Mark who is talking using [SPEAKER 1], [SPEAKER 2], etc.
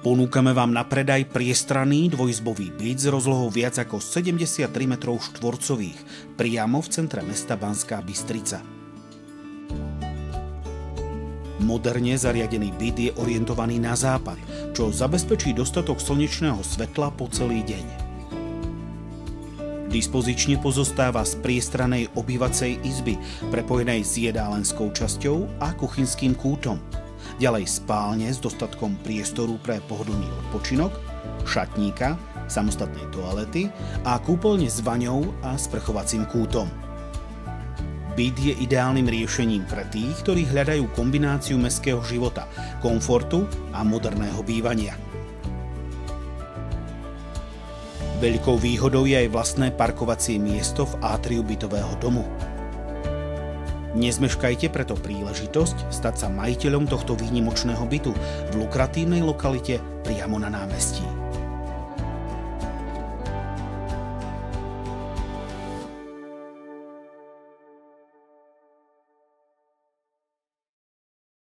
[SPEAKER 1] Ponúkame vám na predaj priestranný dvojizbový byt s rozlohou viac ako 73 m2 priamo v centre mesta Banská Bystrica. Moderne zariadený byt je orientovaný na západ, čo zabezpečí dostatok slnečného svetla po celý deň. Dispozične pozostáva z priestranej obývacej izby, prepojenej s jedálenskou časťou a kuchynským kútom. Ďalej spálne s dostatkom priestoru pre pohodlný odpočinok, šatníka, samostatnej toalety a kúpeľne s vaňou a sprchovacím kútom. Byt je ideálnym riešením pre tých, ktorí hľadajú kombináciu mestského života, komfortu a moderného bývania. Veľkou výhodou je aj vlastné parkovacie miesto v átriu bytového domu. Nezmeškajte preto príležitosť stať sa majiteľom tohto výnimočného bytu v lukratívnej lokalite priamo na námestí.